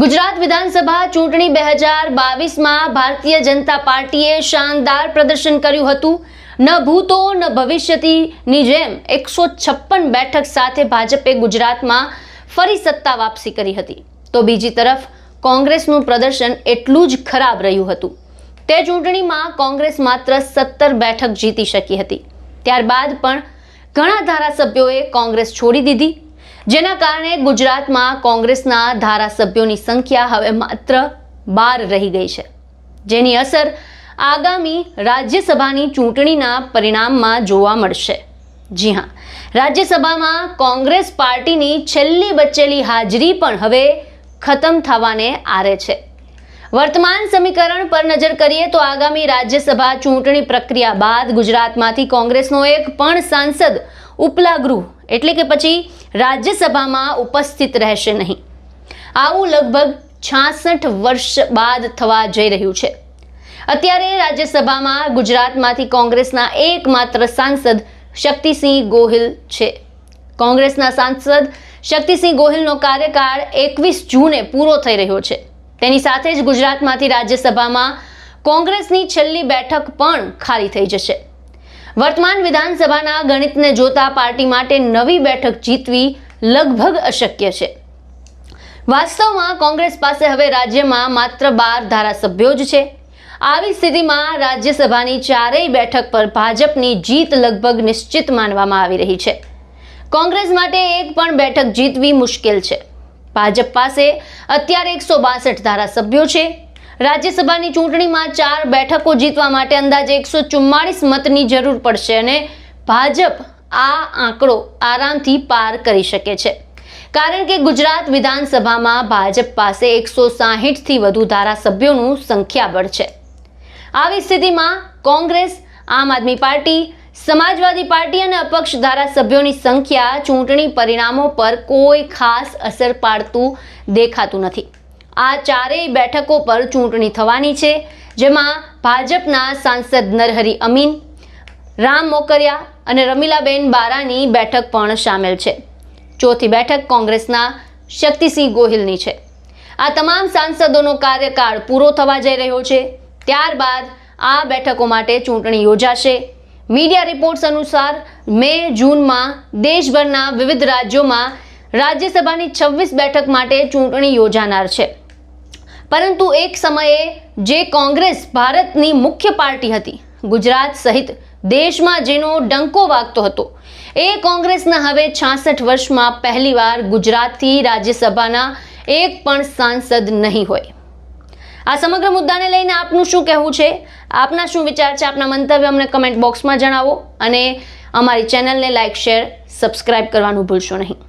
ગુજરાત વિધાનસભા ચૂંટણી 2022માં ભારતીય જનતા પાર્ટીએ શાનદાર પ્રદર્શન કર્યું હતું। ન ભૂતો ન ભવિષ્યની જેમ 156 બેઠક સાથે ભાજપે ગુજરાતમાં ફરી સત્તા વાપસી કરી હતી, તો બીજી તરફ કોંગ્રેસનું પ્રદર્શન એટલું જ ખરાબ રહ્યું હતું। તે ચૂંટણીમાં કોંગ્રેસ માત્ર 17 બેઠક જીતી શકી હતી। ત્યારબાદ પણ ઘણા ધારાસભ્યોએ કોંગ્રેસ છોડી દીધી, જેના કારણે ગુજરાતમાં કોંગ્રેસના ધારાસભ્યોની સંખ્યા હવે માત્ર 12 રહી ગઈ છે, જેની અસર આગામી રાજ્યસભાની ચૂંટણીના પરિણામમાં જોવા મળશે। જી હા, રાજ્યસભામાં કોંગ્રેસ પાર્ટીની છેલ્લી બચેલી હાજરી પણ હવે ખતમ થવાને આરે છે। વર્તમાન સમીકરણ પર નજર કરીએ તો આગામી રાજ્યસભા ચૂંટણી પ્રક્રિયા બાદ ગુજરાતમાંથી કોંગ્રેસનો એક પણ સાંસદ ઉપલા ગૃહ એટલે કે પછી રાજ્યસભામાં ઉપસ્થિત રહેશે નહીં। આવું લગભગ 66 વર્ષ બાદ થવા જઈ રહ્યું છે। અત્યારે રાજ્યસભામાં ગુજરાતમાંથી કોંગ્રેસના એકમાત્ર સાંસદ શક્તિસિંહ ગોહિલ છે। કોંગ્રેસના સાંસદ શક્તિસિંહ ગોહિલનો કાર્યકાળ 21 જૂને પૂરો થઈ રહ્યો છે। તેની સાથે જ ગુજરાતમાંથી રાજ્યસભામાં કોંગ્રેસની છેલ્લી બેઠક પણ ખાલી થઈ જશે। વર્તમાન વિધાનસભાના ગણિતને જોતા પાર્ટી માટે નવી બેઠક જીતવી લગભગ અશક્ય છે। વાસ્તવમાં કોંગ્રેસ પાસે હવે રાજ્યમાં માત્ર 12 ધારાસભ્યો જ છે। આવી સ્થિતિમાં રાજ્યસભાની ચારેય બેઠક પર ભાજપની જીત લગભગ નિશ્ચિત માનવામાં આવી રહી છે। કોંગ્રેસ માટે એક પણ બેઠક જીતવી મુશ્કેલ છે। ભાજપ પાસે અત્યારે 162 ધારાસભ્યો છે। રાજ્યસભાની ચૂંટણીમાં 4 બેઠકો જીતવા માટે અંદાજે 144 મતની જરૂર પડશે અને ભાજપ આ આંકડો આરામથી પાર કરી શકે છે, કારણ કે ગુજરાત વિધાનસભામાં ભાજપ પાસે 160 થી વધુ ધારાસભ્યોનું સંખ્યાબળ છે। આવી સ્થિતિમાં કોંગ્રેસ, આમ આદમી પાર્ટી, સમાજવાદી પાર્ટી અને અપક્ષ ધારાસભ્યોની સંખ્યા ચૂંટણી પરિણામો પર કોઈ ખાસ અસર પાડતું દેખાતું નથી। આ ચારેય બેઠકો પર ચૂંટણી થવાની છે, જેમાં ભાજપના સાંસદ નરહરી અમીન, રામ મોકરિયા અને રમીલાબેન બારાની બેઠક પણ સામેલ છે। ચોથી બેઠક કોંગ્રેસના શક્તિસિંહ ગોહિલની છે। આ તમામ સાંસદોનો કાર્યકાળ પૂરો થવા જઈ રહ્યો છે। ત્યારબાદ આ બેઠકો માટે ચૂંટણી યોજાશે। મીડિયા રિપોર્ટ્સ અનુસાર મે-જૂનમાં દેશભરના વિવિધ રાજ્યોમાં રાજ્યસભાની 26 બેઠક માટે ચૂંટણી યોજાનાર છે, પરંતુ એક સમયે જે કોંગ્રેસ ભારતની મુખ્ય પાર્ટી હતી, ગુજરાત સહિત દેશમાં જેનો ડંકો વાગતો હતો, એ કોંગ્રેસના હવે 66 વર્ષમાં પહેલીવાર ગુજરાતથી રાજ્યસભાના એક પણ સાંસદ નહીં હોય। આ સમગ્ર મુદ્દાને લઈને આપનું શું કહેવું છે? આપના શું વિચાર છે? આપના મંતવ્ય અમને કમેન્ટ બોક્સમાં જણાવો અને અમારી ચેનલને લાઇક, શેર, સબસ્ક્રાઇબ કરવાનું ભૂલશો નહીં।